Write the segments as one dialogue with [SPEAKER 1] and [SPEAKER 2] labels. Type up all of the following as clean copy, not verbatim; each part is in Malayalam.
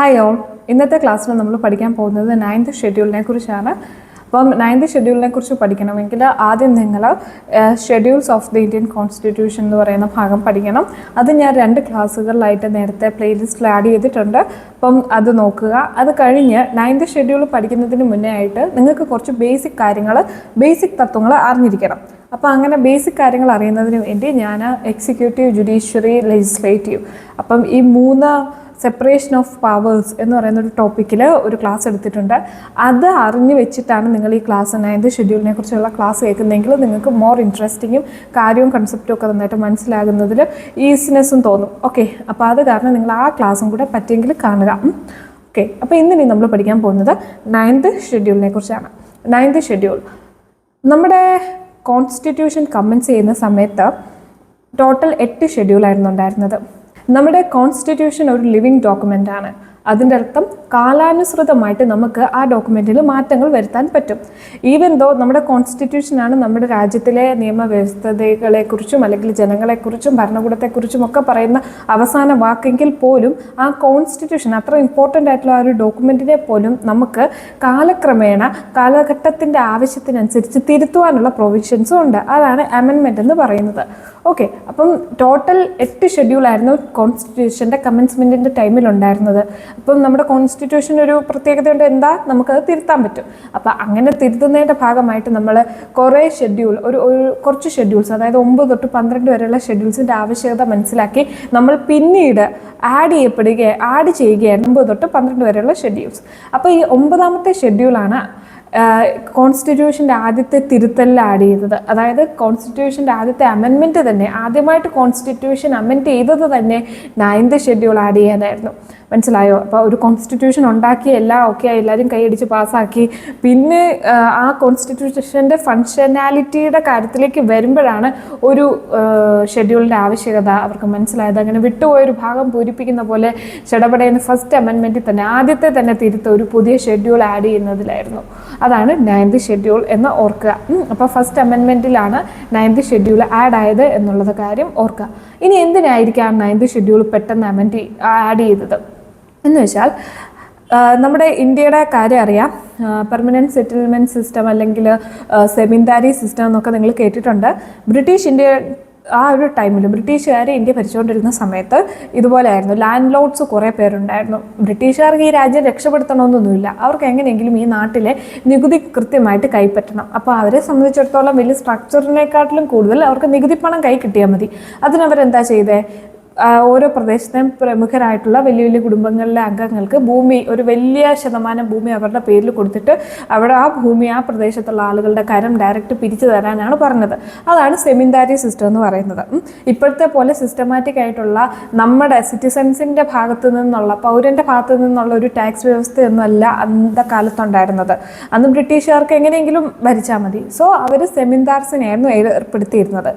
[SPEAKER 1] Hi all. ഇന്നത്തെ ക്ലാസ്സിൽ നമ്മൾ പഠിക്കാൻ പോകുന്നത് 9th ഷെഡ്യൂളിനെ കുറിച്ചാണ്. അപ്പം 9th ഷെഡ്യൂളിനെ കുറിച്ച് പഠിക്കണമെങ്കിൽ ആദ്യം നിങ്ങൾ schedules of the Indian constitution എന്ന് പറയുന്ന ഭാഗം പഠിക്കണം. അത് ഞാൻ 2 ക്ലാസ്സുകളിലായിട്ട് നേരത്തെ പ്ലേലിസ്റ്റിൽ ആഡ് ചെയ്തിട്ടുണ്ട്. അപ്പം അത് നോക്കുക. അത് കഴിഞ്ഞ് 9th ഷെഡ്യൂൾ പഠിക്കുന്നതിന് മുന്നേ ആയിട്ട് നിങ്ങൾക്ക് കുറച്ച് ബേസിക് തത്വങ്ങൾ അറിഞ്ഞിരിക്കണം. അപ്പോൾ അങ്ങനെ ബേസിക് കാര്യങ്ങൾ അറിയുന്നതിന് വേണ്ടി ഞാൻ എക്സിക്യൂട്ടീവ്, ജുഡീഷ്യറി, ലെജിസ്ലേറ്റീവ്, അപ്പം ഈ 3 സെപ്പറേഷൻ ഓഫ് പവേഴ്സ് എന്ന് പറയുന്ന ഒരു ടോപ്പിക്കിൽ ഒരു ക്ലാസ് എടുത്തിട്ടുണ്ട്. അത് അറിഞ്ഞു വെച്ചിട്ടാണ് നിങ്ങൾ ഈ ക്ലാസ് 9th ഷെഡ്യൂളിനെ കുറിച്ചുള്ള ക്ലാസ് കേൾക്കുന്നതെങ്കിൽ നിങ്ങൾക്ക് മോർ ഇൻട്രസ്റ്റിങ്ങും കാര്യവും കൺസെപ്റ്റും ഒക്കെ നന്നായിട്ട് മനസ്സിലാകുന്നതിൽ ഈസിനെസ്സും തോന്നും. ഓക്കെ, അപ്പോൾ അത് കാരണം നിങ്ങൾ ആ ക്ലാസ്സും കൂടെ പറ്റിയെങ്കിൽ കാണുക. ഓക്കെ, അപ്പോൾ ഇന്നിനി നമ്മൾ പഠിക്കാൻ പോകുന്നത് 9th ഷെഡ്യൂളിനെ കുറിച്ചാണ്. 9th ഷെഡ്യൂൾ നമ്മുടെ കോൺസ്റ്റിറ്റ്യൂഷൻ കമൻസ് ചെയ്യുന്ന സമയത്ത് ടോട്ടൽ 8 ഷെഡ്യൂളായിരുന്നു ഉണ്ടായിരുന്നത്. നമ്മുടെ കോൺസ്റ്റിറ്റ്യൂഷൻ ഒരു ലിവിങ് ഡോക്യുമെൻ്റ് ആണ്. അതിൻ്റെ അർത്ഥം കാലാനുസൃതമായിട്ട് നമുക്ക് ആ ഡോക്യുമെൻറ്റിൽ മാറ്റങ്ങൾ വരുത്താൻ പറ്റും. ഈവൻ ദോ നമ്മുടെ കോൺസ്റ്റിറ്റ്യൂഷനാണ് നമ്മുടെ രാജ്യത്തിലെ നിയമവ്യവസ്ഥതകളെക്കുറിച്ചും അല്ലെങ്കിൽ ജനങ്ങളെക്കുറിച്ചും ഭരണകൂടത്തെക്കുറിച്ചും ഒക്കെ പറയുന്ന അവസാന വാക്കെങ്കിൽ പോലും ആ കോൺസ്റ്റിറ്റ്യൂഷൻ അത്ര ഇമ്പോർട്ടൻ്റ് ആയിട്ടുള്ള ആ ഒരു ഡോക്യുമെൻറ്റിനെ പോലും നമുക്ക് കാലക്രമേണ കാലഘട്ടത്തിൻ്റെ ആവശ്യത്തിനനുസരിച്ച് തിരുത്തുവാനുള്ള പ്രൊവിഷൻസും ഉണ്ട്. അതാണ് അമെൻമെൻറ്റ് എന്ന് പറയുന്നത്. ഓക്കെ, അപ്പം ടോട്ടൽ 8 ഷെഡ്യൂളായിരുന്നു കോൺസ്റ്റിറ്റ്യൂഷൻ്റെ കമൻസ്മെൻറ്റിൻ്റെ ടൈമിലുണ്ടായിരുന്നത്. അപ്പം നമ്മുടെ കോൺസ്റ്റിറ്റ്യൂഷൻ ഒരു പ്രത്യേകതയുണ്ട്, എന്താ, നമുക്കത് തിരുത്താൻ പറ്റും. അപ്പം അങ്ങനെ തിരുത്തുന്നതിൻ്റെ ഭാഗമായിട്ട് നമ്മൾ കുറച്ച് ഷെഡ്യൂൾസ്, അതായത് 9 തൊട്ട് 12 വരെയുള്ള ഷെഡ്യൂൾസിൻ്റെ ആവശ്യകത മനസ്സിലാക്കി നമ്മൾ പിന്നീട് ആഡ് ചെയ്യുകയാണ് 9 തൊട്ട് 12 വരെയുള്ള ഷെഡ്യൂൾസ്. അപ്പോൾ ഈ 9ാമത്തെ ഷെഡ്യൂളാണ് കോൺസ്റ്റിറ്റ്യൂഷൻ്റെ ആദ്യത്തെ തിരുത്തലിൽ ആഡ് ചെയ്തത്. അതായത് കോൺസ്റ്റിറ്റ്യൂഷൻ്റെ ആദ്യത്തെ അമെൻമെൻറ്റ് തന്നെ, ആദ്യമായിട്ട് കോൺസ്റ്റിറ്റ്യൂഷൻ അമെൻഡ് ചെയ്തത് തന്നെ 9th ഷെഡ്യൂൾ ആഡ് ചെയ്യാനായിരുന്നു. മനസ്സിലായോ? അപ്പോൾ ഒരു കോൺസ്റ്റിറ്റ്യൂഷൻ ഉണ്ടാക്കി എല്ലാം ഓക്കെ ആയി, എല്ലാവരും കൈയടിച്ച് പാസ്സാക്കി, പിന്നെ ആ കോൺസ്റ്റിറ്റ്യൂഷൻ്റെ ഫങ്ഷനാലിറ്റിയുടെ കാര്യത്തിലേക്ക് വരുമ്പോഴാണ് ഒരു ഷെഡ്യൂളിൻ്റെ ആവശ്യകത അവർക്ക് മനസ്സിലായത്. അങ്ങനെ വിട്ടുപോയൊരു ഭാഗം പൂരിപ്പിക്കുന്ന പോലെ ചടപടയെന്ന് ഫസ്റ്റ് അമെൻമെൻറ്റിൽ തന്നെ ആദ്യത്തെ തന്നെ തിരുത്ത ഒരു പുതിയ ഷെഡ്യൂൾ ആഡ് ചെയ്യുന്നതിലായിരുന്നു. അതാണ് 9th ഷെഡ്യൂൾ എന്ന് ഓർക്കുക. അപ്പോൾ ഫസ്റ്റ് അമെൻമെൻറ്റിലാണ് 9th ഷെഡ്യൂൾ ആഡ് ആയത് എന്നുള്ളത് കാര്യം ഓർക്കുക. ഇനി എന്തിനായിരിക്കാം 9th ഷെഡ്യൂൾ പെട്ടെന്ന് ആഡ് ചെയ്തത് എന്ന് വെച്ചാൽ, നമ്മുടെ ഇന്ത്യയുടെ കാര്യം അറിയാം. പെർമനൻറ്റ് സെറ്റിൽമെൻറ്റ് സിസ്റ്റം അല്ലെങ്കിൽ സെമിന്ദാരി സിസ്റ്റം എന്നൊക്കെ നിങ്ങൾ കേട്ടിട്ടുണ്ട്. ആ ഒരു ടൈമിൽ ബ്രിട്ടീഷുകാർ ഇന്ത്യ ഭരിച്ചുകൊണ്ടിരുന്ന സമയത്ത് ഇതുപോലെയായിരുന്നു. ലാൻഡ് ലോഡ്സ് കുറേ പേരുണ്ടായിരുന്നു. ബ്രിട്ടീഷുകാർക്ക് ഈ രാജ്യം രക്ഷപ്പെടുത്തണമെന്നൊന്നുമില്ല. അവർക്ക് എങ്ങനെയെങ്കിലും ഈ നാട്ടിലെ നികുതി കൃത്യമായിട്ട് കൈപ്പറ്റണം. അപ്പോൾ അവരെ സംബന്ധിച്ചിടത്തോളം വലിയ സ്ട്രക്ചറിനെക്കാട്ടിലും കൂടുതൽ അവർക്ക് നികുതി പണം കൈ കിട്ടിയാൽ മതി. അതിനവരെന്താ ചെയ്തേ, ഓരോ പ്രദേശത്തെയും പ്രമുഖരായിട്ടുള്ള വലിയ വലിയ കുടുംബങ്ങളിലെ അംഗങ്ങൾക്ക് ഒരു വലിയ ശതമാനം ഭൂമി അവരുടെ പേരിൽ കൊടുത്തിട്ട് ആ പ്രദേശത്തുള്ള ആളുകളുടെ കരം ഡയറക്റ്റ് പിരിച്ചു തരാനാണ് പറഞ്ഞത്. അതാണ് സെമിന്ദാരി സിസ്റ്റം എന്ന് പറയുന്നത്. ഇപ്പോഴത്തെ പോലെ സിസ്റ്റമാറ്റിക് ആയിട്ടുള്ള നമ്മുടെ സിറ്റിസൺസിൻ്റെ ഭാഗത്തു നിന്നുള്ള, പൗരൻ്റെ ഭാഗത്തു നിന്നുള്ള ഒരു ടാക്സ് വ്യവസ്ഥയൊന്നുമല്ല അന്നത്തെ കാലത്തുണ്ടായിരുന്നത്. അന്ന് ബ്രിട്ടീഷുകാർക്ക് എങ്ങനെയെങ്കിലും ഭരിച്ചാൽ മതി. സോ അവർ സെമിന്ദാർസിനെയായിരുന്നു ഏർപ്പെടുത്തിയിരുന്നത്.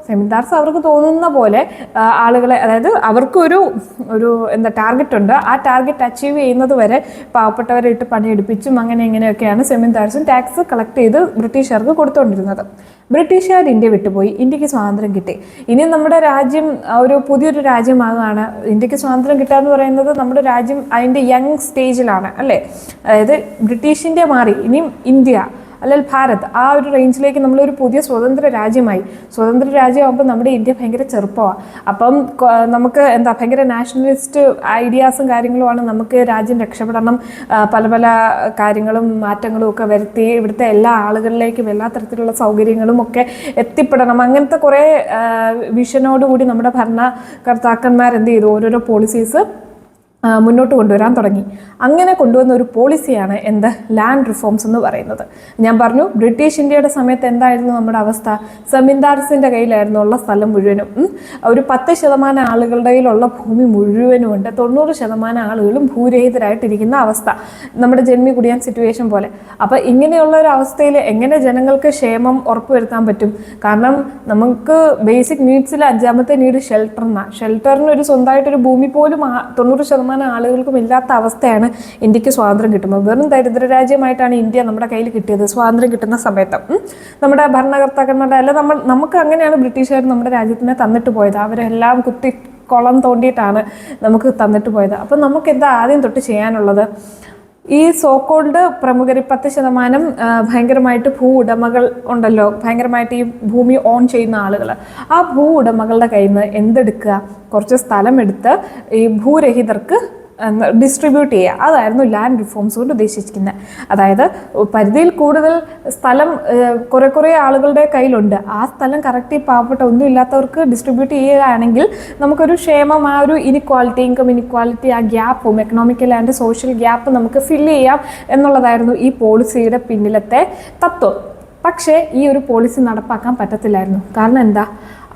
[SPEAKER 1] സെമിന്ദാർസ് അവർക്ക് തോന്നുന്ന പോലെ ആളുകളെ, അതായത് അവർക്കൊരു ടാർഗറ്റ് ഉണ്ട്. ആ ടാർഗറ്റ് അച്ചീവ് ചെയ്യുന്നത് വരെ പാവപ്പെട്ടവരെ ഇട്ട് പണിയെടുപ്പിച്ചും ഇങ്ങനെയൊക്കെയാണ് സെമിന്ദാർസും ടാക്സ് കളക്ട് ചെയ്ത് ബ്രിട്ടീഷുകാർക്ക് കൊടുത്തുകൊണ്ടിരുന്നത്. ബ്രിട്ടീഷുകാർ ഇന്ത്യ വിട്ടുപോയി. ഇന്ത്യക്ക് സ്വാതന്ത്ര്യം കിട്ടി. ഇനി നമ്മുടെ രാജ്യം പുതിയൊരു രാജ്യമാകുകയാണ്. ഇന്ത്യക്ക് സ്വാതന്ത്ര്യം കിട്ടുക എന്ന് പറയുന്നത് നമ്മുടെ രാജ്യം അതിൻ്റെ യങ് സ്റ്റേജിലാണ്, അല്ലേ? അതായത് ബ്രിട്ടീഷ് ഇന്ത്യ മാറി, ഇനിയും ഇന്ത്യ അല്ലെങ്കിൽ ഭാരത്, ആ ഒരു റേഞ്ചിലേക്ക് നമ്മളൊരു പുതിയ സ്വതന്ത്ര രാജ്യമാകുമ്പോൾ നമ്മുടെ ഇന്ത്യ ഭയങ്കര ചെറുപ്പമാണ്. അപ്പം നമുക്ക് ഭയങ്കര നാഷണലിസ്റ്റ് ഐഡിയാസും കാര്യങ്ങളുമാണ്. നമുക്ക് രാജ്യം രക്ഷപ്പെടണം, പല കാര്യങ്ങളും മാറ്റങ്ങളും ഒക്കെ വരുത്തി ഇവിടുത്തെ എല്ലാ ആളുകളിലേക്കും എല്ലാ തരത്തിലുള്ള സൗകര്യങ്ങളും ഒക്കെ എത്തിപ്പെടണം. അങ്ങനത്തെ കുറേ വിഷനോടുകൂടി നമ്മുടെ ഭരണകർത്താക്കന്മാർ എന്ത് ചെയ്തു, ഓരോരോ പോളിസീസ് മുന്നോട്ട് കൊണ്ടുവരാൻ തുടങ്ങി. അങ്ങനെ കൊണ്ടുവന്ന ഒരു പോളിസിയാണ് ലാൻഡ് റിഫോംസ് എന്ന് പറയുന്നത്. ഞാൻ പറഞ്ഞു, ബ്രിട്ടീഷ് ഇന്ത്യയുടെ സമയത്ത് എന്തായിരുന്നു നമ്മുടെ അവസ്ഥ? സെമിന്ദാർസിൻ്റെ കയ്യിലായിരുന്നു ഉള്ള സ്ഥലം മുഴുവനും. ഒരു 10% ആളുകളുടെ കയ്യിലുള്ള ഭൂമി മുഴുവനും ഉണ്ട്. 90% ആളുകളും ഭൂരഹിതരായിട്ടിരിക്കുന്ന അവസ്ഥ, നമ്മുടെ ജന്മി കുടിയാൻ സിറ്റുവേഷൻ പോലെ. അപ്പോൾ ഇങ്ങനെയുള്ള ഒരു അവസ്ഥയിൽ എങ്ങനെ ജനങ്ങൾക്ക് ക്ഷേമം ഉറപ്പുവരുത്താൻ പറ്റും? കാരണം നമുക്ക് ബേസിക് നീഡ്സിൽ 5ാമത്തെ നീഡ് ഷെൽട്ടറിന് ഒരു സ്വന്തമായിട്ടൊരു ഭൂമി പോലും 90% 50% ആളുകൾക്കും ഇല്ലാത്ത അവസ്ഥയാണ് ഇന്ത്യക്ക് സ്വാതന്ത്ര്യം കിട്ടുമ്പോൾ. വെറും ദരിദ്ര രാജ്യമായിട്ടാണ് ഇന്ത്യ നമ്മുടെ കയ്യിൽ കിട്ടിയത് സ്വാതന്ത്ര്യം കിട്ടുന്ന സമയത്ത്. നമ്മുടെ ഭരണകർത്താക്കന്മാരുടെ അല്ല നമുക്ക് അങ്ങനെയാണ് ബ്രിട്ടീഷുകാർ നമ്മുടെ രാജ്യത്തിനെ തന്നിട്ട് പോയത്. അവരെല്ലാം കുത്തി കുളം തോണ്ടിയിട്ടാണ് നമുക്ക് തന്നിട്ട് പോയത്. അപ്പം നമുക്ക് എന്താ ആദ്യം തൊട്ട് ചെയ്യാനുള്ളത്? ഈ സോക്കോൾഡ് പ്രമുഖർ 10% ഭയങ്കരമായിട്ട് ഭൂ ഉടമകൾ ഉണ്ടല്ലോ, ഭയങ്കരമായിട്ട് ഈ ഭൂമി ഓൺ ചെയ്യുന്ന ആളുകൾ, ആ ഭൂ ഉടമകളുടെ കയ്യിൽ നിന്ന് എന്തെടുക്കുക? കുറച്ച് സ്ഥലം എടുത്ത് ഈ ഭൂരഹിതർക്ക് ഡിസ്ട്രിബ്യൂട്ട് ചെയ്യുക. അതായിരുന്നു ലാൻഡ് റിഫോംസ് കൊണ്ട് ഉദ്ദേശിക്കുന്നത്. അതായത് പരിധിയിൽ കൂടുതൽ സ്ഥലം കുറേ ആളുകളുടെ കയ്യിലുണ്ട്, ആ സ്ഥലം കറക്റ്റ് പാവപ്പെട്ട ഒന്നും ഇല്ലാത്തവർക്ക് ഡിസ്ട്രിബ്യൂട്ട് ചെയ്യുകയാണെങ്കിൽ നമുക്കൊരു ക്ഷേമം, ആ ഒരു ഇനിക്വാളിറ്റി, ഇൻകം ഇനിക്വാളിറ്റി, ആ ഗ്യാപ്പും എക്കണോമിക്കൽ ആൻഡ് സോഷ്യൽ ഗ്യാപ്പ് നമുക്ക് ഫില്ല് ചെയ്യാം എന്നുള്ളതായിരുന്നു ഈ പോളിസിയുടെ പിന്നിലത്തെ തത്വം. പക്ഷേ ഈ ഒരു പോളിസി നടപ്പാക്കാൻ പറ്റത്തില്ലായിരുന്നു. കാരണം എന്താ?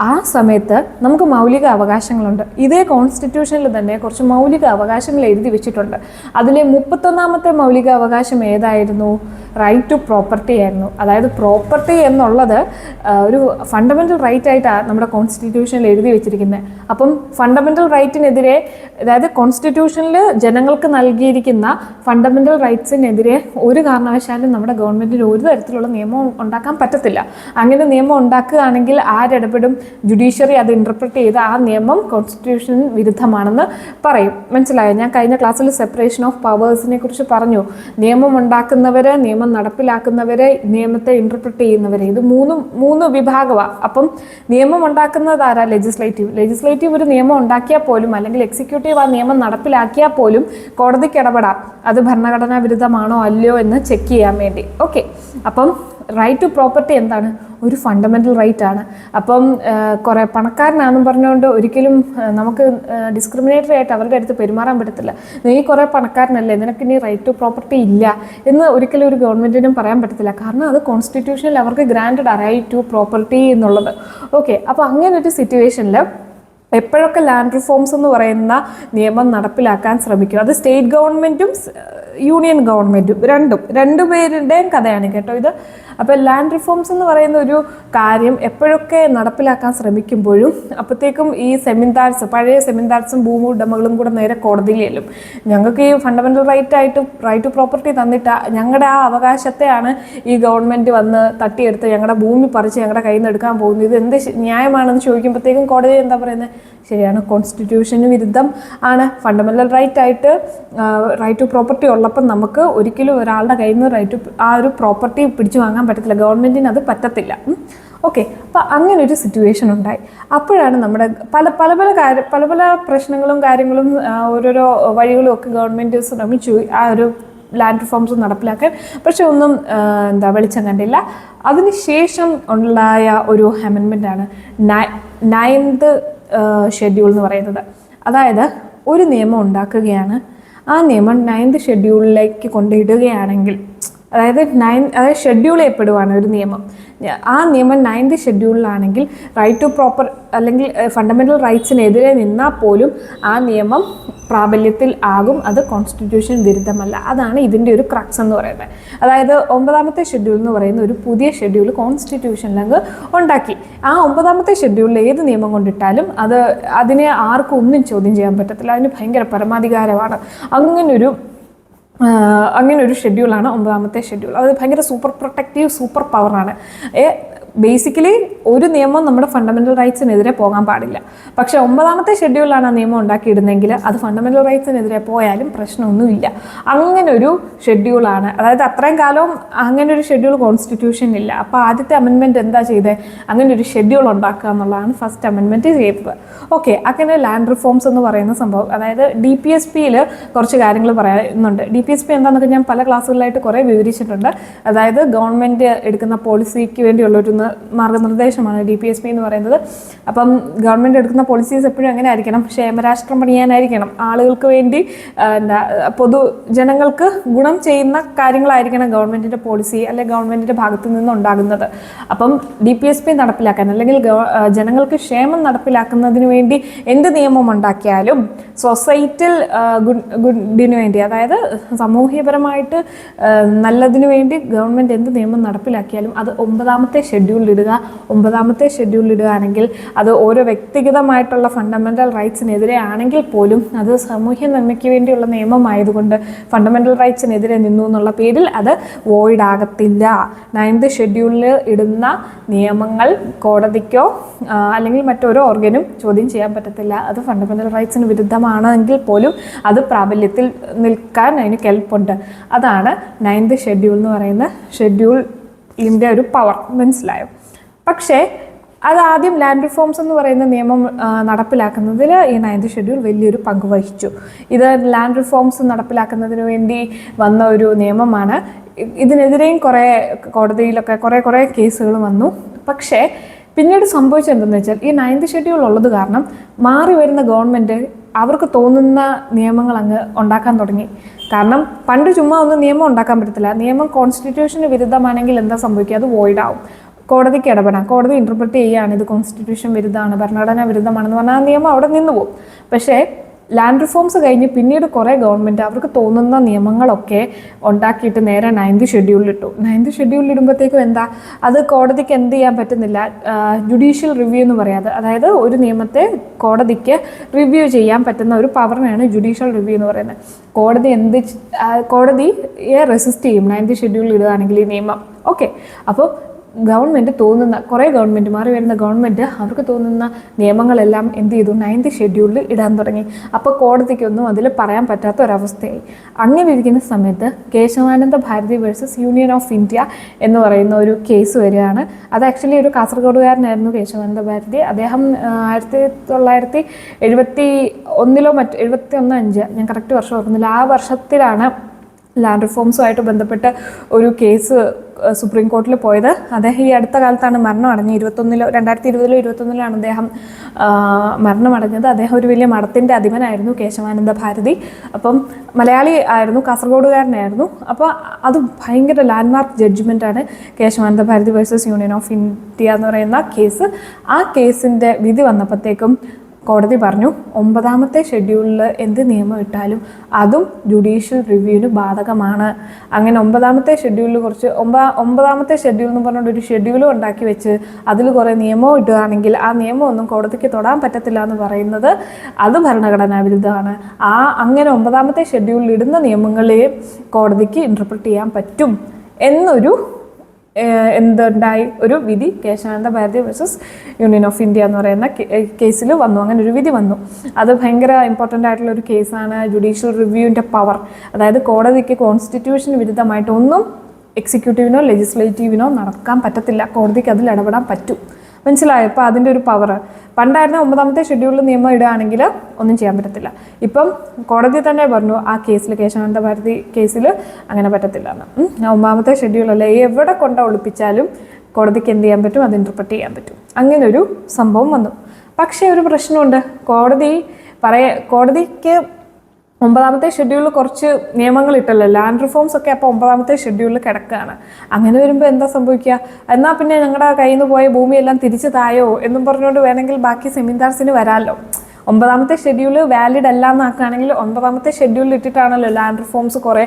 [SPEAKER 1] ആ സമയത്ത് നമുക്ക് മൗലിക അവകാശങ്ങളുണ്ട്. ഇതേ കോൺസ്റ്റിറ്റ്യൂഷനിൽ തന്നെ കുറച്ച് മൗലിക അവകാശങ്ങൾ എഴുതി വെച്ചിട്ടുണ്ട്. അതിലെ 31ാമത്തെ മൗലിക അവകാശം ഏതായിരുന്നു? റൈറ്റ് ടു പ്രോപ്പർട്ടി ആയിരുന്നു. അതായത് പ്രോപ്പർട്ടി എന്നുള്ളത് ഒരു ഫണ്ടമെൻ്റൽ റൈറ്റ് ആയിട്ടാണ് നമ്മുടെ കോൺസ്റ്റിറ്റ്യൂഷനിൽ എഴുതി വെച്ചിരിക്കുന്നത്. അപ്പം ഫണ്ടമെൻ്റൽ റൈറ്റിനെതിരെ, അതായത് കോൺസ്റ്റിറ്റ്യൂഷനിൽ ജനങ്ങൾക്ക് നൽകിയിരിക്കുന്ന ഫണ്ടമെൻ്റൽ റൈറ്റ്സിനെതിരെ ഒരു കാരണവശാലും നമ്മുടെ ഗവൺമെൻറ്റിന് ഒരു തരത്തിലുള്ള നിയമം ഉണ്ടാക്കാൻ പറ്റത്തില്ല. അങ്ങനെ നിയമം ഉണ്ടാക്കുകയാണെങ്കിൽ ആരിടപെടും? ജുഡീഷ്യറി അത് ഇൻ്റർപ്രറ്റ് ചെയ്ത് ആ നിയമം കോൺസ്റ്റിറ്റ്യൂഷൻ വിരുദ്ധമാണെന്ന് പറയും. മനസ്സിലായോ? ഞാൻ കഴിഞ്ഞ ക്ലാസ്സിൽ സെപ്പറേഷൻ ഓഫ് പവേഴ്സിനെ കുറിച്ച് പറഞ്ഞു. നിയമം ഉണ്ടാക്കുന്നവര്, നിയമം നടപ്പിലാക്കുന്നവരെ, നിയമത്തെ ഇൻ്റർപ്രറ്റ് ചെയ്യുന്നവരെ, ഇത് മൂന്ന് വിഭാഗമാണ്. അപ്പം നിയമം ഉണ്ടാക്കുന്നത് ആരാ? ലെജിസ്ലേറ്റീവ് ഒരു നിയമം ഉണ്ടാക്കിയാൽ പോലും, അല്ലെങ്കിൽ എക്സിക്യൂട്ടീവ് ആ നിയമം നടപ്പിലാക്കിയാൽ പോലും കോടതിക്ക് ഇടപെടാം, അത് ഭരണഘടനാ വിരുദ്ധമാണോ അല്ലയോ എന്ന് ചെക്ക് ചെയ്യാൻ വേണ്ടി. ഓക്കെ, അപ്പം റൈറ്റ് ടു പ്രോപ്പർട്ടി എന്താണ്? ഒരു ഫണ്ടമെൻ്റൽ റൈറ്റ് ആണ്. അപ്പം കുറേ പണക്കാരനാണെന്ന് പറഞ്ഞുകൊണ്ട് ഒരിക്കലും നമുക്ക് ഡിസ്ക്രിമിനേറ്ററി ആയിട്ട് അവരുടെ അടുത്ത് പെരുമാറാൻ പറ്റത്തില്ല. നീ കുറേ പണക്കാരനല്ലേ, നിനക്ക് ഇനി റൈറ്റ് ടു പ്രോപ്പർട്ടി ഇല്ല എന്ന് ഒരിക്കലും ഒരു ഗവൺമെൻറ്റിനും പറയാൻ പറ്റത്തില്ല. കാരണം അത് കോൺസ്റ്റിറ്റ്യൂഷനിൽ അവർക്ക് ഗ്രാൻറ്റഡ് റൈറ്റ് ടു പ്രോപ്പർട്ടി എന്നുള്ളത്. ഓക്കെ, അപ്പോൾ അങ്ങനെ ഒരു സിറ്റുവേഷനിൽ എപ്പോഴൊക്കെ ലാൻഡ് റിഫോംസ് എന്ന് പറയുന്ന നിയമം നടപ്പിലാക്കാൻ ശ്രമിക്കും, അത് സ്റ്റേറ്റ് ഗവൺമെൻറ്റും യൂണിയൻ ഗവൺമെൻറ്റും രണ്ടുപേരുടെയും കഥയാണ് കേട്ടോ ഇത്. അപ്പോൾ ലാൻഡ് റിഫോംസ് എന്ന് പറയുന്ന ഒരു കാര്യം എപ്പോഴൊക്കെ നടപ്പിലാക്കാൻ ശ്രമിക്കുമ്പോഴും അപ്പോഴത്തേക്കും ഈ സെമിൻദാർസ്, പഴയ സെമിൻദാർസും ഭൂമി ഉടമകളും കൂടെ നേരെ കോടതിയിൽ ചെല്ലും. ഞങ്ങൾക്ക് ഈ ഫണ്ടമെൻ്റൽ റൈറ്റ് ടു പ്രോപ്പർട്ടി തന്നിട്ട് ഞങ്ങളുടെ ആ അവകാശത്തെയാണ് ഈ ഗവൺമെൻറ് വന്ന് തട്ടിയെടുത്ത് ഞങ്ങളുടെ ഭൂമി പറിച്ച് ഞങ്ങളുടെ കയ്യിൽ നിന്ന് എടുക്കാൻ പോകുന്നത്, ഇത് എന്ത് ന്യായമാണെന്ന് ചോദിക്കുമ്പോഴത്തേക്കും കോടതി എന്താ പറയുന്നത്? ശരിയാണ്, കോൺസ്റ്റിറ്റ്യൂഷന് വിരുദ്ധം ആണ്. ഫണ്ടമെൻ്റൽ റൈറ്റ് ടു പ്രോപ്പർട്ടി ഉള്ളപ്പം നമുക്ക് ഒരിക്കലും ഒരാളുടെ കയ്യിൽ നിന്ന് ആ ഒരു പ്രോപ്പർട്ടി പിടിച്ചു വാങ്ങാൻ പറ്റത്തില്ല, ഗവൺമെൻറ്റിന് അത് പറ്റത്തില്ല. ഓക്കെ, അപ്പോൾ അങ്ങനെ ഒരു സിറ്റുവേഷൻ ഉണ്ടായി. അപ്പോഴാണ് നമ്മുടെ പല പ്രശ്നങ്ങളും കാര്യങ്ങളും ഓരോരോ വഴികളും ഒക്കെ ഗവൺമെൻറ് ശ്രമിച്ചു ആ ഒരു ലാൻഡ് റിഫോംസ് നടപ്പിലാക്കാൻ. പക്ഷെ ഒന്നും വെളിച്ചം കണ്ടില്ല. അതിനുശേഷം ഉണ്ടായ ഒരു അമെൻമെൻ്റാണ് 9th ഷെഡ്യൂൾ എന്ന് പറയുന്നത്. അതായത് ഒരു നിയമം ഉണ്ടാക്കുകയാണ്, ആ നിയമം 9th ഷെഡ്യൂളിലേക്ക് കൊണ്ടിടുകയാണെങ്കിൽ, അതായത് ഷെഡ്യൂൾ ചെയ്യപ്പെടുവാണ് ഒരു നിയമം, ആ നിയമം 9th ഷെഡ്യൂളിലാണെങ്കിൽ റൈറ്റ് ടു പ്രോപ്പർ അല്ലെങ്കിൽ ഫണ്ടമെൻ്റൽ റൈറ്റ്സിനെതിരെ നിന്നാൽ പോലും ആ നിയമം പ്രാബല്യത്തിൽ ആകും, അത് കോൺസ്റ്റിറ്റ്യൂഷൻ വിരുദ്ധമല്ല. അതാണ് ഇതിൻ്റെ ഒരു ക്രക്സ് എന്ന് പറയുന്നത്. അതായത് 9ാമത്തെ ഷെഡ്യൂൾ എന്ന് പറയുന്ന ഒരു പുതിയ ഷെഡ്യൂൾ കോൺസ്റ്റിറ്റ്യൂഷനിലങ്ങ് ഉണ്ടാക്കി. ആ 9ാമത്തെ ഷെഡ്യൂളിൽ ഏത് നിയമം കൊണ്ടിട്ടാലും അതിനെ ആർക്കും ഒന്നും ചോദ്യം ചെയ്യാൻ പറ്റത്തില്ല, അതിന് ഭയങ്കര പരമാധികാരമാണ്. അങ്ങനൊരു ഷെഡ്യൂളാണ് 9ാമത്തെ ഷെഡ്യൂൾ. അത് ഭയങ്കര സൂപ്പർ പ്രൊട്ടക്റ്റീവ്, സൂപ്പർ പവറാണ്. ബേസിക്കലി ഒരു നിയമം നമ്മുടെ ഫണ്ടമെൻ്റൽ റൈറ്റ്സിനെതിരെ പോകാൻ പാടില്ല. പക്ഷേ 9ാമത്തെ ഷെഡ്യൂളിലാണ് ആ നിയമം ഉണ്ടാക്കിയിടുന്നതെങ്കിൽ അത് ഫണ്ടമെൻ്റൽ റൈറ്റ്സിനെതിരെ പോയാലും പ്രശ്നമൊന്നുമില്ല. അങ്ങനൊരു ഷെഡ്യൂളാണ്. അതായത് അത്രയും കാലവും അങ്ങനൊരു ഷെഡ്യൂൾ കോൺസ്റ്റിറ്റ്യൂഷനില്ല. അപ്പോൾ ആദ്യത്തെ അമെൻമെൻറ്റ് എന്താ ചെയ്തത്? അങ്ങനെ ഒരു ഷെഡ്യൂൾ ഉണ്ടാക്കുക എന്നുള്ളതാണ് ഫസ്റ്റ് അമെൻമെൻറ്റ് ചെയ്തത്. ഓക്കെ, അങ്ങനെ ലാൻഡ് റിഫോംസ് എന്ന് പറയുന്ന സംഭവം, അതായത് DPSPയിൽ കുറച്ച് കാര്യങ്ങൾ പറയുന്നുണ്ട്. DPSP എന്താണെന്നൊക്കെ ഞാൻ പല ക്ലാസ്സുകളിലായിട്ട് കുറേ വിവരിച്ചിട്ടുണ്ട്. അതായത് ഗവൺമെൻറ് എടുക്കുന്ന പോളിസിക്ക് വേണ്ടിയുള്ളൊരു മാർഗനിർദ്ദേശമാണ് DPSP എന്ന് പറയുന്നത്. അപ്പം ഗവൺമെൻറ് എടുക്കുന്ന പോളിസീസ് എപ്പോഴും എങ്ങനെ ആയിരിക്കണം? ക്ഷേമരാഷ്ട്രം പണിയാനായിരിക്കണം, ആളുകൾക്ക് വേണ്ടി പൊതുജനങ്ങൾക്ക് ഗുണം ചെയ്യുന്ന കാര്യങ്ങളായിരിക്കണം ഗവൺമെൻറ്റിൻ്റെ പോളിസി അല്ലെങ്കിൽ ഗവൺമെൻറ്റിൻ്റെ ഭാഗത്തു നിന്നുണ്ടാകുന്നത്. അപ്പം DPSP നടപ്പിലാക്കാൻ അല്ലെങ്കിൽ ജനങ്ങൾക്ക് ക്ഷേമം നടപ്പിലാക്കുന്നതിന് വേണ്ടി എന്ത് നിയമം ഉണ്ടാക്കിയാലും സൊസൈറ്റൽ ഗുഡിന് വേണ്ടി, അതായത് സാമൂഹ്യപരമായിട്ട് നല്ലതിനു വേണ്ടി ഗവൺമെൻറ് എന്ത് നിയമം നടപ്പിലാക്കിയാലും അത് 9ാമത്തെ ഷെഡ്യൂൾ ഷെഡ്യൂളിൽ ഇടുക. 9ാമത്തെ ഷെഡ്യൂളിൽ ഇടുകയാണെങ്കിൽ അത് ഓരോ വ്യക്തിഗതമായിട്ടുള്ള ഫണ്ടമെൻ്റൽ റൈറ്റ്സിനെതിരെ ആണെങ്കിൽ പോലും അത് സാമൂഹ്യ നന്മയ്ക്ക് വേണ്ടിയുള്ള നിയമമായതുകൊണ്ട് ഫണ്ടമെൻ്റൽ റൈറ്റ്സിനെതിരെ നിന്നു എന്നുള്ള പേരിൽ അത് വോയിഡ് ആകത്തില്ല. 9th ഷെഡ്യൂളിൽ ഇടുന്ന നിയമങ്ങൾ കോടതിക്കോ അല്ലെങ്കിൽ മറ്റോരോ ഓർഗനും ചോദ്യം ചെയ്യാൻ പറ്റത്തില്ല. അത് ഫണ്ടമെൻ്റൽ റൈറ്റ്സിന് വിരുദ്ധമാണെങ്കിൽ പോലും അത് പ്രാബല്യത്തിൽ നിൽക്കാൻ അതിന് കെൽപ്പുണ്ട്. അതാണ് 9th ഷെഡ്യൂൾ എന്ന് പറയുന്ന ഷെഡ്യൂളിൻ്റെ ഒരു പവർ. മനസ്സിലായോ? പക്ഷേ അത് ആദ്യം ലാൻഡ് റിഫോംസ് എന്ന് പറയുന്ന നിയമം നടപ്പിലാക്കുന്നതിൽ ഈ 9th ഷെഡ്യൂൾ വലിയൊരു പങ്ക് വഹിച്ചു. ഇത് ലാൻഡ് റിഫോംസ് നടപ്പിലാക്കുന്നതിന് വേണ്ടി വന്ന ഒരു നിയമമാണ്. ഇതിനെതിരെയും കുറേ കോടതിയിലൊക്കെ കുറേ കേസുകൾ വന്നു. പക്ഷേ പിന്നീട് സംഭവിച്ചത് എന്തെന്ന് വെച്ചാൽ ഈ 9th ഷെഡ്യൂൾ ഉള്ളത് കാരണം മാറി വരുന്ന ഗവൺമെൻറ് അവർക്ക് തോന്നുന്ന നിയമങ്ങൾ അങ്ങ് ഉണ്ടാക്കാൻ തുടങ്ങി. കാരണം പണ്ട് ചുമ്മാ ഒന്നും നിയമം ഉണ്ടാക്കാൻ പറ്റത്തില്ല. നിയമം കോൺസ്റ്റിറ്റ്യൂഷന് വിരുദ്ധമാണെങ്കിൽ എന്താ സംഭവിക്കുക? അത് വോയിഡ് ആവും. കോടതിക്ക് ഇടപെടാം. കോടതി ഇൻ്റർപ്രറ്റ് ചെയ്യുകയാണ് ഇത് കോൺസ്റ്റിറ്റ്യൂഷൻ വിരുദ്ധമാണ്, ഭരണഘടനാ വിരുദ്ധമാണെന്ന് പറഞ്ഞാൽ ആ നിയമം അവിടെ നിന്ന് പോകും. പക്ഷേ ലാൻഡ് റിഫോംസ് കഴിഞ്ഞ് പിന്നീട് കുറേ ഗവൺമെൻറ് അവർക്ക് തോന്നുന്ന നിയമങ്ങളൊക്കെ ഉണ്ടാക്കിയിട്ട് നേരെ 9th ഷെഡ്യൂളിലിട്ടു. 9th ഷെഡ്യൂളിലിടുമ്പോഴത്തേക്കും എന്താ, അത് കോടതിക്ക് എന്ത് ചെയ്യാൻ പറ്റുന്നില്ല, ജുഡീഷ്യൽ റിവ്യൂ എന്ന് പറയാതെ, അതായത് ഒരു നിയമത്തെ കോടതിക്ക് റിവ്യൂ ചെയ്യാൻ പറ്റുന്ന ഒരു പവറിനാണ് ജുഡീഷ്യൽ റിവ്യൂ എന്ന് പറയുന്നത്. കോടതിയെ റെസിസ്റ്റ് ചെയ്യും 9th ഷെഡ്യൂളിൽ ഇടുകയാണെങ്കിൽ ഈ നിയമം. ഓക്കെ, അപ്പോൾ ഗവൺമെൻറ് തോന്നുന്ന കുറേ ഗവൺമെൻറ് മാറി വരുന്ന ഗവൺമെൻറ് അവർക്ക് തോന്നുന്ന നിയമങ്ങളെല്ലാം എന്ത് ചെയ്തു? 9th ഷെഡ്യൂളിൽ ഇടാൻ തുടങ്ങി. അപ്പോൾ കോടതിക്കൊന്നും അതിൽ പറയാൻ പറ്റാത്ത ഒരവസ്ഥയായി. അങ്ങനെ ഇരിക്കുന്ന സമയത്ത് Kesavananda Bharati versus union of India എന്ന് പറയുന്ന ഒരു കേസ് വരികയാണ്. അത് ആക്ച്വലി ഒരു കാസർഗോഡുകാരനായിരുന്നു കേശവാനന്ദ ഭാരതി. അദ്ദേഹം 1971 71-5 ഞാൻ കറക്റ്റ് വർഷം ഓർക്കുന്നില്ല, ആ വർഷത്തിലാണ് ലാൻഡ് റിഫോംസുമായിട്ട് ബന്ധപ്പെട്ട് ഒരു കേസ് സുപ്രീം കോർട്ടിൽ പോയത്. അദ്ദേഹം ഈ അടുത്ത കാലത്താണ് മരണമടഞ്ഞത്. 2020-21 അദ്ദേഹം മരണമടഞ്ഞത്. അദ്ദേഹം ഒരു വലിയ മഠത്തിൻ്റെ അധിപനായിരുന്നു കേശവാനന്ദ ഭാരതി. അപ്പം മലയാളി ആയിരുന്നു, കാസർഗോഡുകാരനായിരുന്നു. അപ്പോൾ അത് ഭയങ്കര ലാൻഡ്മാർക്ക് ജഡ്ജ്മെൻറ്റാണ് Kesavananda Bharati versus union of India എന്ന് പറയുന്ന കേസ്. ആ കേസിൻ്റെ വിധി വന്നപ്പോഴത്തേക്കും കോടതി പറഞ്ഞു 9ാമത്തെ ഷെഡ്യൂളിൽ എന്ത് നിയമം ഇട്ടാലും അതും ജുഡീഷ്യൽ റിവ്യൂവിന് ബാധകമാണ്. അങ്ങനെ 9ാമത്തെ ഷെഡ്യൂളിൽ 9ാമത്തെ ഷെഡ്യൂൾ എന്ന് പറഞ്ഞുകൊണ്ട് ഒരു ഷെഡ്യൂളും ഉണ്ടാക്കി വെച്ച് അതിൽ കുറേ നിയമവും ഇടുകയാണെങ്കിൽ ആ നിയമമൊന്നും കോടതിക്ക് തൊടാൻ പറ്റത്തില്ല എന്ന് പറയുന്നത് അത് ഭരണഘടനാ വിരുദ്ധമാണ്. അങ്ങനെ 9ാമത്തെ ഷെഡ്യൂളിൽ ഇടുന്ന നിയമങ്ങളെ കോടതിക്ക് ഇൻ്റർപ്രറ്റ് ചെയ്യാൻ പറ്റും എന്നൊരു എന്തുണ്ടായി, ഒരു വിധി Kesavananda Bharati versus union of India എന്ന് പറയുന്ന കേസിൽ വന്നു. അങ്ങനെ ഒരു വിധി വന്നു. അത് ഭയങ്കര ഇമ്പോർട്ടൻ്റ് ആയിട്ടുള്ള ഒരു കേസാണ്. ജുഡീഷ്യൽ റിവ്യൂവിൻ്റെ പവർ, അതായത് കോടതിക്ക് കോൺസ്റ്റിറ്റ്യൂഷന് വിരുദ്ധമായിട്ട് ഒന്നും എക്സിക്യൂട്ടീവിനോ ലെജിസ്ലേറ്റീവിനോ നടക്കാൻ പറ്റത്തില്ല. കോടതിക്ക് അതിൽ ഇടപെടാൻ പറ്റും. മനസ്സിലായോ? ഇപ്പോൾ അതിൻ്റെ ഒരു പവർ. പണ്ടായിരുന്ന 9ാമത്തെ ഷെഡ്യൂളിൽ നിയമം ഇടുകയാണെങ്കിൽ ഒന്നും ചെയ്യാൻ പറ്റത്തില്ല. ഇപ്പം കോടതി തന്നെ പറഞ്ഞു ആ കേസിൽ, കേശവാനന്ദ ഭാരതി കേസിൽ അങ്ങനെ പറ്റത്തില്ല എന്ന്. 9ാമത്തെ ഷെഡ്യൂളല്ല, എവിടെ ഒളിപ്പിച്ചാലും കോടതിക്ക് എന്ത് ചെയ്യാൻ പറ്റും? അത് ഇൻ്റർപ്രറ്റ് ചെയ്യാൻ പറ്റും. അങ്ങനെ ഒരു സംഭവം വന്നു. പക്ഷേ ഒരു പ്രശ്നമുണ്ട്. കോടതിക്ക് 9ാമത്തെ ഷെഡ്യൂളിൽ കുറച്ച് നിയമങ്ങൾ ഇട്ടല്ലോ, ലാൻഡ് റിഫോംസ് ഒക്കെ. അപ്പോൾ 9ാമത്തെ ഷെഡ്യൂളിൽ കിടക്കുകയാണ്. അങ്ങനെ വരുമ്പോൾ എന്താ സംഭവിക്കുക? എന്നാൽ പിന്നെ ഞങ്ങളുടെ കയ്യിൽ നിന്ന് പോയ ഭൂമിയെല്ലാം തിരിച്ചു തായോ എന്നും പറഞ്ഞുകൊണ്ട് വേണമെങ്കിൽ ബാക്കി സെമീൻദാർസിന് വരാമല്ലോ. 9ാമത്തെ ഷെഡ്യൂൾ വാലിഡ് അല്ല എന്നാക്കുകയാണെങ്കിൽ 9ാമത്തെ ഷെഡ്യൂളിൽ ഇട്ടിട്ടാണല്ലോ ലാൻഡ് റിഫോംസ് കുറേ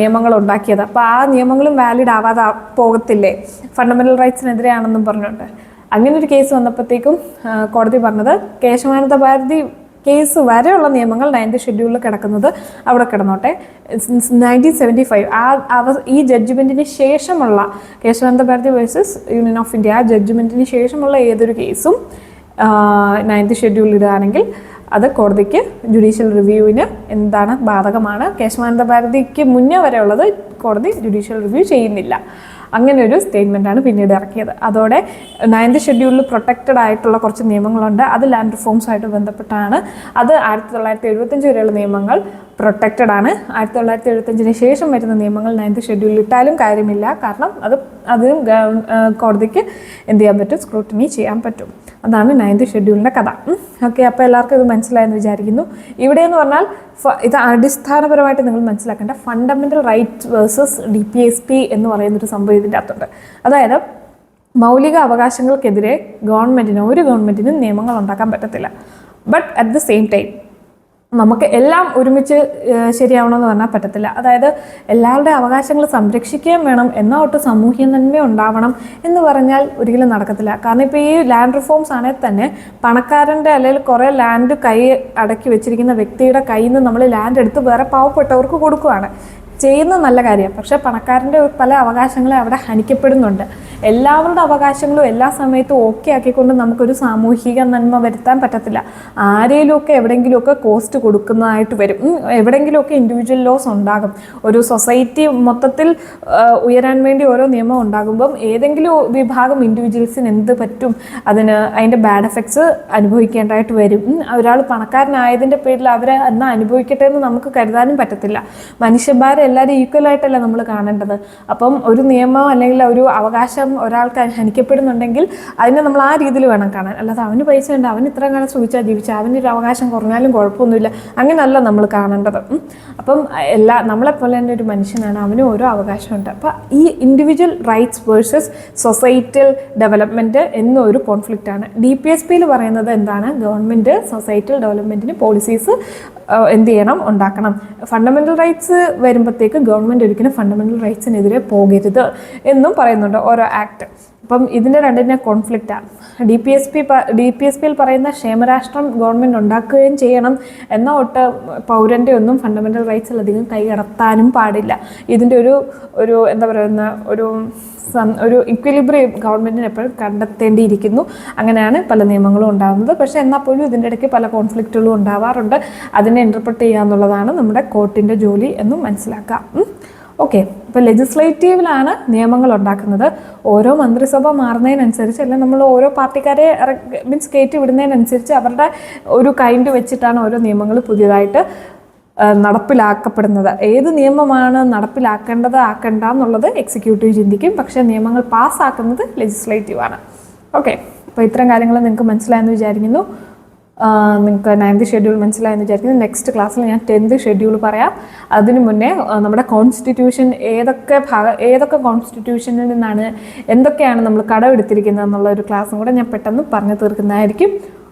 [SPEAKER 1] നിയമങ്ങൾ ഉണ്ടാക്കിയത്. അപ്പോൾ ആ നിയമങ്ങളും വാലിഡ് ആവാതെ പോകത്തില്ലേ, ഫണ്ടമെൻ്റൽ റൈറ്റ്സിനെതിരെയാണെന്നും പറഞ്ഞുകൊണ്ട്. അങ്ങനെ ഒരു കേസ് വന്നപ്പോഴത്തേക്കും കോടതി പറഞ്ഞത് കേശവാനന്ദ ഭാരതി കേസ് വരെയുള്ള നിയമങ്ങൾ 9th ഷെഡ്യൂളിൽ കിടക്കുന്നത് അവിടെ കിടന്നോട്ടെ. 1975 ഈ ജഡ്ജ്മെൻറ്റിന് ശേഷമുള്ള Kesavananda Bharati versus union of India, ആ ജഡ്ജ്മെൻറ്റിന് ശേഷമുള്ള ഏതൊരു കേസും 9th ഷെഡ്യൂളിൽ ഇടുകയാണെങ്കിൽ അത് കോടതിക്ക് ജുഡീഷ്യൽ റിവ്യൂവിന് എന്താണ് ബാധകമാണ്. കേശവാനന്ദ ഭാരതിക്ക് മുന്നേ വരെ ഉള്ളത് കോടതി ജുഡീഷ്യൽ റിവ്യൂ ചെയ്യുന്നില്ല. അങ്ങനെ ഒരു സ്റ്റേറ്റ്മെൻറ്റാണ് പിന്നീട് ഇറക്കിയത്. അതോടെ 9th ഷെഡ്യൂളിൽ പ്രൊട്ടക്റ്റഡ് ആയിട്ടുള്ള കുറച്ച് നിയമങ്ങളുണ്ട്. അത് ലാൻഡ് റിഫോംസുമായിട്ട് ബന്ധപ്പെട്ടാണ്. അത് 1975 വരെയുള്ള നിയമങ്ങൾ പ്രൊട്ടക്റ്റഡ് ആണ്. 1975 ശേഷം വരുന്ന നിയമങ്ങൾ 9th ഷെഡ്യൂളിൽ ഇട്ടാലും കാര്യമില്ല. കാരണം അത് കോടതിക്ക് എന്ത് ചെയ്യാൻ പറ്റും? സ്ക്രൂട്ടിനി ചെയ്യാൻ പറ്റും. അതാണ് 9th ഷെഡ്യൂളിൻ്റെ കഥ. ഓക്കെ, അപ്പോൾ എല്ലാവർക്കും ഇത് മനസ്സിലായെന്ന് വിചാരിക്കുന്നു. ഇവിടെ എന്ന് പറഞ്ഞാൽ ഇത് അടിസ്ഥാനപരമായിട്ട് നിങ്ങൾ മനസ്സിലാക്കേണ്ട ഫണ്ടമെൻ്റൽ റൈറ്റ്സ് വേഴ്സസ് DPSP എന്ന് പറയുന്നൊരു സംഭവം ഇതിൻ്റെ അകത്തുണ്ട്. അതായത് മൗലിക അവകാശങ്ങൾക്കെതിരെ ഒരു ഗവൺമെൻറ്റിനും നിയമങ്ങൾ ഉണ്ടാക്കാൻ പറ്റത്തില്ല. But at the same time നമുക്ക് എല്ലാം ഒരുമിച്ച് ശരിയാവണമെന്ന് പറഞ്ഞാൽ പറ്റത്തില്ല. അതായത് എല്ലാവരുടെ അവകാശങ്ങൾ സംരക്ഷിക്കുകയും വേണം, എന്നാൽ ഒട്ട് സാമൂഹ്യ നന്മ ഉണ്ടാവണം എന്ന് പറഞ്ഞാൽ ഒരിക്കലും നടക്കത്തില്ല. കാരണം ഇപ്പോൾ ഈ ലാൻഡ് റിഫോംസ് ആണെങ്കിൽ തന്നെ പണക്കാരൻ്റെ അല്ലെങ്കിൽ കുറേ ലാൻഡ് കൈ അടക്കി വെച്ചിരിക്കുന്ന വ്യക്തിയുടെ കയ്യിൽ നിന്ന് നമ്മൾ ലാൻഡ് എടുത്ത് വേറെ പാവപ്പെട്ടവർക്ക് കൊടുക്കുകയാണ് ചെയ്യുന്നത്. നല്ല കാര്യം. പക്ഷേ പണക്കാരൻ്റെ പല അവകാശങ്ങളെ അവിടെ ഹനിക്കപ്പെടുന്നുണ്ട്. എല്ലാവരുടെ അവകാശങ്ങളും എല്ലാ സമയത്തും ഓക്കെ ആക്കിക്കൊണ്ട് നമുക്കൊരു സാമൂഹിക നന്മ വരുത്താൻ പറ്റത്തില്ല. ആരെങ്കിലുമൊക്കെ എവിടെയെങ്കിലുമൊക്കെ കോസ്റ്റ് കൊടുക്കുന്നതായിട്ട് വരും. എവിടെയെങ്കിലുമൊക്കെ ഇൻഡിവിജ്വൽ ലോസ് ഉണ്ടാകും. ഒരു സൊസൈറ്റി മൊത്തത്തിൽ ഉയരാൻ വേണ്ടി ഓരോ നിയമം ഉണ്ടാകുമ്പം ഏതെങ്കിലും വിഭാഗം ഇൻഡിവിജ്വൽസിന് എന്ത് പറ്റും, അതിൻ്റെ ബാഡ് എഫക്ട്സ് അനുഭവിക്കേണ്ടതായിട്ട് വരും. ഒരാൾ പണക്കാരനായതിൻ്റെ പേരിൽ അവരെ എന്നാൽ അനുഭവിക്കട്ടെ എന്ന് നമുക്ക് കരുതാനും പറ്റത്തില്ല. മനുഷ്യന്മാരെ എല്ലാവരും ഈക്വലായിട്ടല്ല നമ്മൾ കാണേണ്ടത്. അപ്പം ഒരു നിയമം അല്ലെങ്കിൽ ഒരു അവകാശം ഒരാൾക്ക് ഹനിക്കപ്പെടുന്നുണ്ടെങ്കിൽ അതിനെ നമ്മൾ ആ രീതിയിൽ വേണം കാണാൻ. അല്ലാതെ അവന് പൈസ ഉണ്ട്, അവൻ ഇത്ര കാലം ശ്രമിച്ചാൽ ജീവിച്ചാൽ അവൻ്റെ ഒരു അവകാശം കുറഞ്ഞാലും കുഴപ്പമൊന്നുമില്ല, അങ്ങനെയല്ല നമ്മൾ കാണേണ്ടത്. അപ്പം നമ്മളെപ്പോലെ തന്നെ ഒരു മനുഷ്യനാണ്, അവനും ഓരോ അവകാശമുണ്ട്. അപ്പം ഈ individual rights versus societal development എന്നൊരു കോൺഫ്ലിക്റ്റാണ്. DPSPയിൽ പറയുന്നത് എന്താണ്? ഗവൺമെൻറ് സൊസൈറ്റൽ ഡെവലപ്മെൻറ്റിന് പോളിസീസ് എന്ത് ചെയ്യണം, ഉണ്ടാക്കണം. ഫണ്ടമെൻ്റൽ റൈറ്റ്സ് വരുമ്പോഴത്തേക്ക് ഗവൺമെൻറ് ഒരിക്കലും ഫണ്ടമെൻ്റൽ റൈറ്റ്സിനെതിരെ പോകരുത് എന്നും പറയുന്നുണ്ട് ഓരോ ആക്ട്. അപ്പം ഇതിൻ്റെ രണ്ടിനെ കോൺഫ്ലിക്റ്റാണ്. DPSPയിൽ പറയുന്ന ക്ഷേമരാഷ്ട്രം ഗവൺമെൻറ് ഉണ്ടാക്കുകയും ചെയ്യണം, എന്നാൽ ഒട്ട് പൗരൻ്റെ ഒന്നും ഫണ്ടമെൻ്റൽ റൈറ്റ്സിലധികം കൈകടത്താനും പാടില്ല. ഇതിൻ്റെ ഒരു എന്താ പറയുന്ന ഒരു ഇക്വിലിബ്രിയം ഗവൺമെൻറ്റിന് എപ്പോഴും കണ്ടെത്തേണ്ടിയിരിക്കുന്നു. അങ്ങനെയാണ് പല നിയമങ്ങളും ഉണ്ടാകുന്നത്. പക്ഷേ എന്നാൽ പോലും ഇതിൻ്റെ ഇടയ്ക്ക് പല കോൺഫ്ലിക്റ്റുകളും ഉണ്ടാവാറുണ്ട്. അതിനെ ഇൻ്റർപ്രറ്റ് ചെയ്യുക എന്നുള്ളതാണ് നമ്മുടെ കോർട്ടിൻ്റെ ജോലി എന്നും മനസ്സിലാക്കാം. ഓക്കെ, ഇപ്പോൾ ലെജിസ്ലേറ്റീവിലാണ് നിയമങ്ങൾ ഉണ്ടാക്കുന്നത്. ഓരോ മന്ത്രിസഭ മാറുന്നതിനനുസരിച്ച് അല്ലെങ്കിൽ നമ്മൾ ഓരോ പാർട്ടിക്കാരെ കയറ്റി വിടുന്നതിനനുസരിച്ച് അവരുടെ ഒരു കൈൻഡ് വെച്ചിട്ടാണ് ഓരോ നിയമങ്ങൾ പുതിയതായിട്ട് നടപ്പിലാക്കപ്പെടുന്നത്. ഏത് നിയമമാണ് നടപ്പിലാക്കേണ്ടത് ആക്കേണ്ട എന്നുള്ളത് എക്സിക്യൂട്ടീവ് ചിന്തിക്കും. പക്ഷേ നിയമങ്ങൾ പാസ്സാക്കുന്നത് ലെജിസ്ലേറ്റീവാണ്. ഓക്കെ, അപ്പോൾ ഇത്തരം കാര്യങ്ങൾ നിങ്ങൾക്ക് മനസ്സിലായെന്ന് വിചാരിക്കുന്നു. നിങ്ങൾക്ക് 9th ഷെഡ്യൂൾ മനസ്സിലായെന്ന് വിചാരിക്കുന്നു. നെക്സ്റ്റ് ക്ലാസ്സിൽ ഞാൻ 10th ഷെഡ്യൂൾ പറയാം. അതിനു മുന്നേ നമ്മുടെ കോൺസ്റ്റിറ്റ്യൂഷൻ ഏതൊക്കെ കോൺസ്റ്റിറ്റ്യൂഷനിൽ നിന്നാണ് എന്തൊക്കെയാണ് നമ്മൾ കടമെടുത്തിരിക്കുന്നത് എന്നുള്ള ഒരു ക്ലാസ്സും കൂടെ ഞാൻ പെട്ടെന്ന് പറഞ്ഞു തീർക്കുന്നതായിരിക്കും.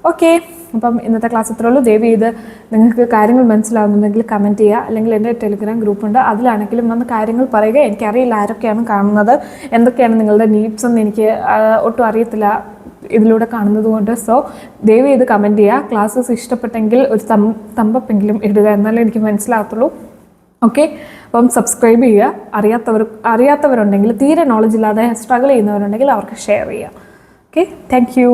[SPEAKER 1] ഓക്കെ, അപ്പം ഇന്നത്തെ ക്ലാസ് ഇത്രേ ഉള്ളൂ. ദയവ് ചെയ്ത് നിങ്ങൾക്ക് കാര്യങ്ങൾ മനസ്സിലാവുന്നുണ്ടെങ്കിൽ കമൻറ്റ് ചെയ്യുക, അല്ലെങ്കിൽ എൻ്റെ ടെലിഗ്രാം ഗ്രൂപ്പുണ്ട്, അതിലാണെങ്കിലും വന്ന് കാര്യങ്ങൾ പറയുക. എനിക്കറിയില്ല ആരൊക്കെയാണ് കാണുന്നത്, എന്തൊക്കെയാണ് നിങ്ങളുടെ നീഡ്സ് എന്ന് എനിക്ക് ഒട്ടും അറിയത്തില്ല ഇതിലൂടെ കാണുന്നത് കൊണ്ട്. സോ ദയവ് ചെയ്ത് കമൻറ്റ് ചെയ്യുക. ക്ലാസ്സസ് ഇഷ്ടപ്പെട്ടെങ്കിൽ ഒരു തമ്പപ്പെങ്കിലും ഇടുക, എന്നാലേ എനിക്ക് മനസ്സിലാകത്തുള്ളൂ. ഓക്കെ, അപ്പം സബ്സ്ക്രൈബ് ചെയ്യുക. അറിയാത്തവരുണ്ടെങ്കിൽ, തീരെ നോളജ് ഇല്ലാതെ സ്ട്രഗിൾ ചെയ്യുന്നവരുണ്ടെങ്കിൽ അവർക്ക് ഷെയർ ചെയ്യുക. Okay, thank you.